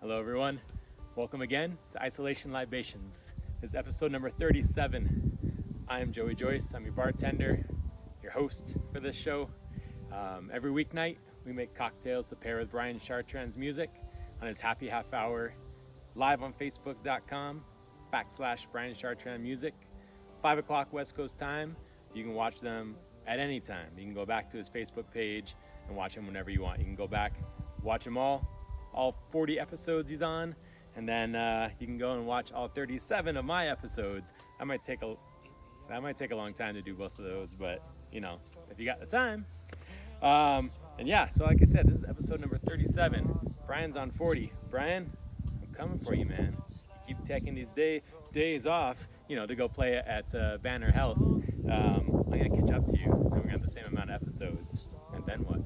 Hello everyone, welcome again to Isolation Libations. This is episode number 37. I'm Joey Joyce, I'm your bartender, your host for this show. Every weeknight we make cocktails to pair with Brian Chartrand's music on his Happy Half Hour, live on Facebook.com/Brian Chartrand Music, 5 o'clock West Coast time. You can watch them at any time. You can go back to his Facebook page and watch them whenever you want. You can go back, watch them all 40 episodes he's on, and then you can go and watch all 37 of my episodes. That might take a long time to do both of those, but you know, if you got the time. And yeah, so like I said, this is episode number 37. Brian's on 40. Brian, I'm coming for you, man. You keep taking these days off, you know, to go play at Banner Health. I'm gonna catch up to you, and we're gonna have the same amount of episodes. And then what?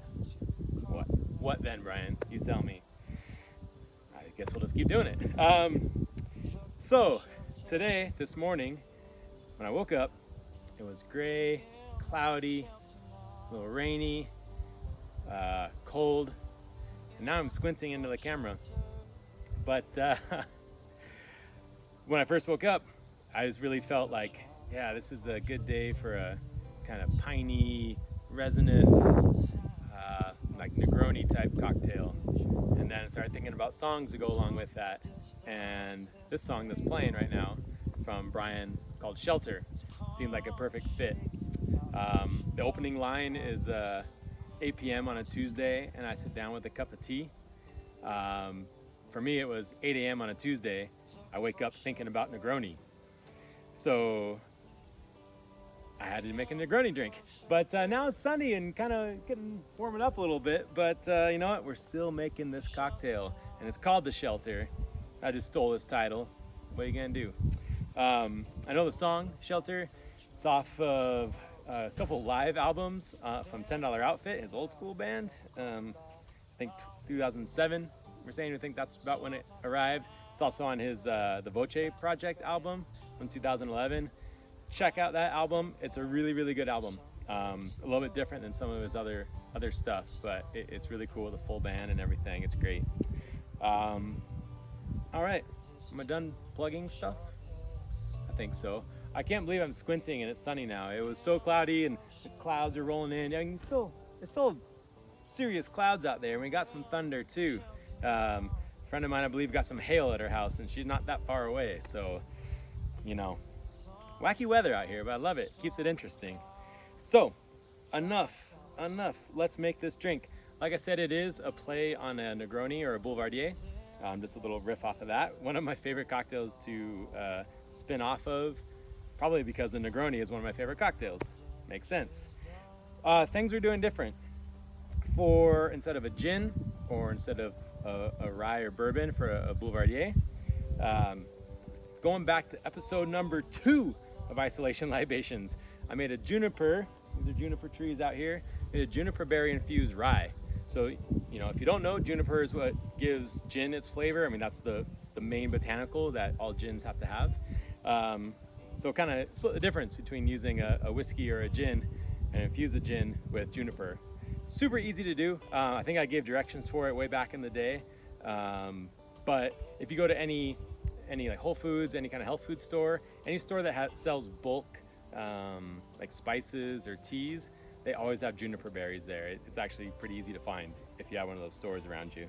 What then, Brian? You tell me. I guess we'll just keep doing it. So today, this morning, when I woke up, it was gray, cloudy, a little rainy, cold, and now I'm squinting into the camera. But when I first woke up, I just really felt like, yeah, this is a good day for a kind of piney, resinous, like Negroni type cocktail. And then I started thinking about songs to go along with that. And this song that's playing right now from Brian called Shelter seemed like a perfect fit. The opening line is 8 p.m. on a Tuesday, and I sit down with a cup of tea. For me, it was 8 a.m. on a Tuesday. I wake up thinking about Negroni. So I had to make a Negroni drink. But now it's sunny and kind of warming up a little bit. But you know what? We're still making this cocktail, and it's called The Shelter. I just stole this title. What are you gonna do? I know the song Shelter. It's off of a couple live albums from $10 Outfit, his old school band. I think 2007. We're saying we think that's about when it arrived. It's also on his the Voce Project album from 2011. Check out that album. It's a really, really good album. A little bit different than some of his other stuff, but it's really cool with the full band and everything. It's great. All right, am I done plugging stuff? I think so. I can't believe I'm squinting and it's sunny now. It was so cloudy and the clouds are rolling in. I mean, there's still serious clouds out there. And we got some thunder too. A friend of mine, I believe, got some hail at her house, and she's not that far away. So, you know, wacky weather out here, but I love it. Keeps it interesting. So, enough. Let's make this drink. Like I said, it is a play on a Negroni or a Boulevardier. Just a little riff off of that. One of my favorite cocktails to spin off of, probably because the Negroni is one of my favorite cocktails. Makes sense. Things we're doing different. Instead of a gin, or instead of a rye or bourbon for a Boulevardier, going back to episode number 2 of Isolation Libations, I made a juniper. These are juniper trees out here. I made a juniper berry infused rye. So, you know, if you don't know, juniper is what gives gin its flavor. I mean, that's the main botanical that all gins have to have. So kind of split the difference between using a whiskey or a gin and infuse a gin with juniper. Super easy to do. I think I gave directions for it way back in the day. But if you go to any like Whole Foods, any kind of health food store, any store that sells bulk like spices or teas, they always have juniper berries there. It's actually pretty easy to find if you have one of those stores around you.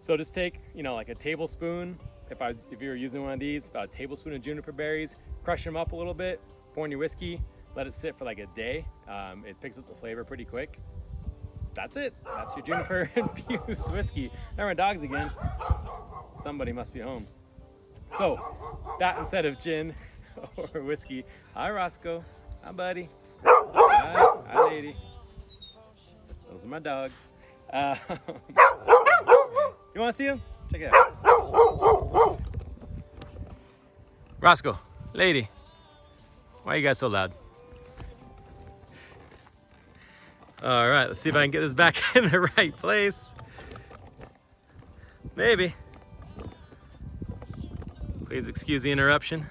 So just take, you know, like a tablespoon. If you were using one of these, about a tablespoon of juniper berries, crush them up a little bit, pour in your whiskey, let it sit for like a day. It picks up the flavor pretty quick. That's it. That's your juniper infused whiskey. There are my dogs again. Somebody must be home. So that instead of gin or whiskey. Hi, Roscoe. Hi, buddy. Hi, lady. Those are my dogs. You want to see them? Check it out. Roscoe, lady. Why are you guys so loud? All right, let's see if I can get this back in the right place. Maybe. Please excuse the interruption.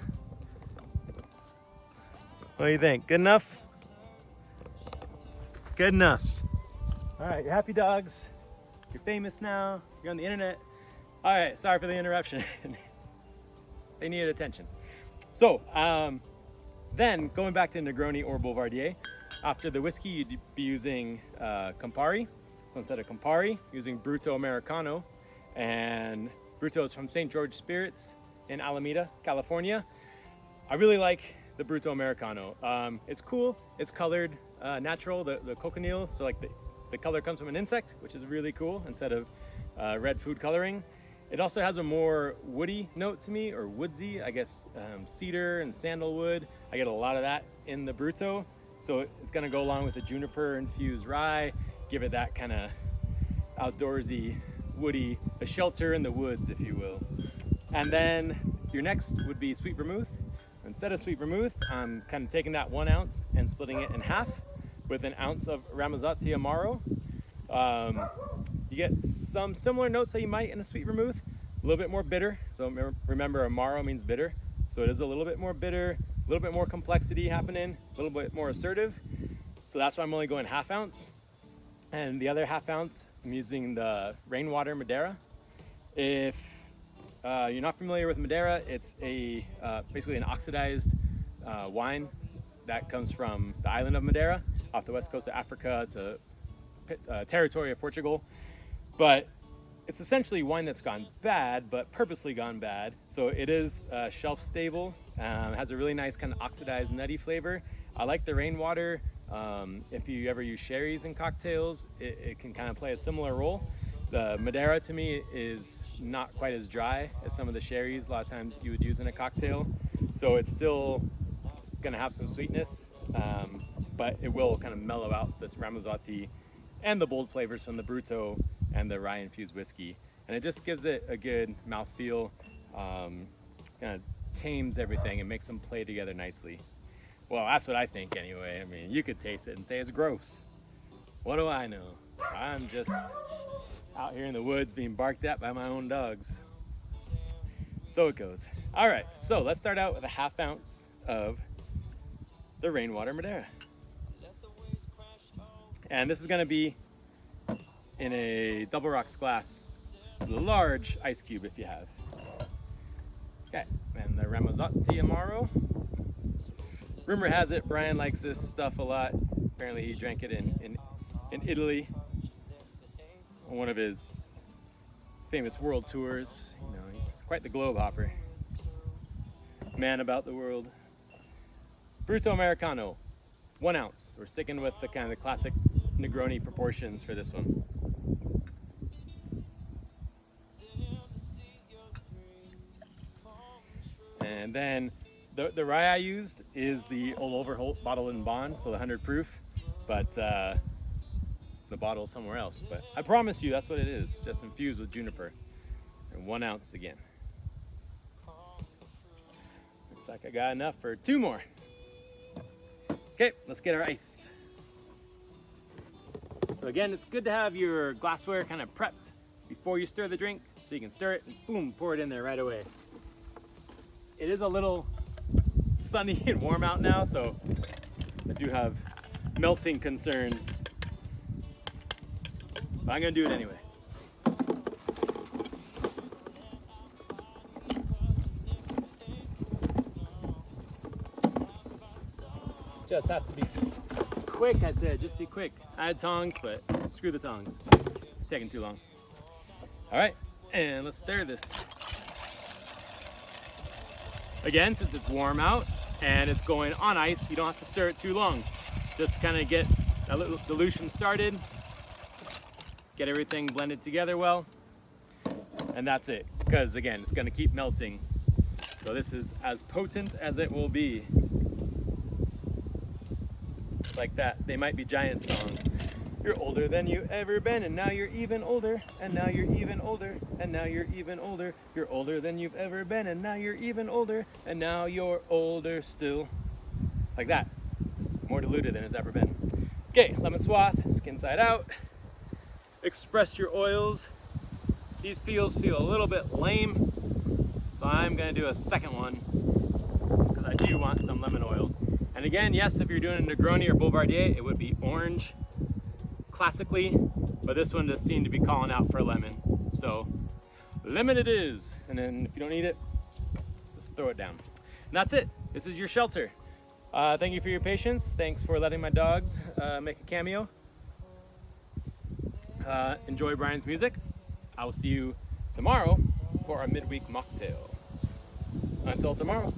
What do you think? Good enough? Good enough. All right, you're happy dogs. You're famous now. You're on the internet. All right, sorry for the interruption. They needed attention. So, then going back to Negroni or Boulevardier, after the whiskey, you'd be using Campari. So instead of Campari, using Bruto Americano. And Bruto is from St. George Spirits in Alameda, California. I really like the Bruto Americano. It's cool. It's colored natural, the cochineal. So like the color comes from an insect, which is really cool, instead of red food coloring. It also has a more woody note to me, or woodsy, I guess, cedar and sandalwood. I get a lot of that in the Bruto. So it's gonna go along with the juniper infused rye, give it that kind of outdoorsy, woody, a shelter in the woods, if you will. And then your next would be sweet vermouth. Instead of sweet vermouth, I'm kind of taking that 1 ounce and splitting it in half with an ounce of Ramazzotti Amaro. You get some similar notes that you might in a sweet vermouth, a little bit more bitter. So remember, Amaro means bitter. So it is a little bit more bitter, a little bit more complexity happening, a little bit more assertive. So that's why I'm only going ½ ounce. And the other ½ ounce, I'm using the Rainwater Madeira. If you're not familiar with Madeira, it's basically an oxidized wine that comes from the island of Madeira off the west coast of Africa. It's a territory of Portugal, but it's essentially wine that's gone bad, but purposely gone bad. So it is shelf stable, has a really nice kind of oxidized nutty flavor. I like the Rainwater. If you ever use sherries in cocktails, it can kind of play a similar role. The Madeira to me is not quite as dry as some of the sherries a lot of times you would use in a cocktail. So it's still gonna have some sweetness, but it will kind of mellow out this Ramazzotti and the bold flavors from the Bruto and the rye infused whiskey. And it just gives it a good mouthfeel, kind of tames everything and makes them play together nicely. Well, that's what I think anyway. I mean, you could taste it and say it's gross. What do I know? I'm just out here in the woods being barked at by my own dogs. So it goes. All right, so let's start out with a ½ ounce of the Rainwater Madeira. And this is gonna be in a double rocks glass, large ice cube if you have. Okay, and the Ramazzotti Amaro. Rumor has it Brian likes this stuff a lot. Apparently he drank it in Italy on one of his famous world tours. You know, he's quite the globe hopper. Man about the world. Bruto Americano, 1 ounce. We're sticking with the kind of the classic Negroni proportions for this one. And then the rye I used is the Old Overholt bottled in bond, so the 100 proof, but the bottle's somewhere else. But I promise you that's what it is, just infused with juniper. And 1 ounce again. Looks like I got enough for 2 more. Okay, let's get our ice. So again, it's good to have your glassware kind of prepped before you stir the drink, so you can stir it and boom, pour it in there right away. It is a little sunny and warm out now, so I do have melting concerns. But I'm gonna do it anyway. Just have to be quick, I said, just be quick. I had tongs, but screw the tongs. It's taking too long. All right, and let's stir this. Again, since it's warm out and it's going on ice, you don't have to stir it too long. Just kind of get a little dilution started, get everything blended together well, and that's it. Because again, it's gonna keep melting. So this is as potent as it will be. It's like that They Might Be Giants song. You're older than you ever been, and now you're even older, and now you're even older, and now you're even older. You're older than you've ever been, and now you're even older, and now you're older still. Like that. It's more diluted than it's ever been. Okay, lemon swath, skin side out. Express your oils. These peels feel a little bit lame, so I'm gonna do a second one because I do want some lemon oil. And again, yes, if you're doing a Negroni or Boulevardier, it would be orange classically, but this one does seem to be calling out for lemon. So lemon it is. And then if you don't need it, just throw it down. And that's it. This is your shelter. Thank you for your patience. Thanks for letting my dogs make a cameo. Enjoy Brian's music. I will see you tomorrow for our midweek mocktail. Until tomorrow.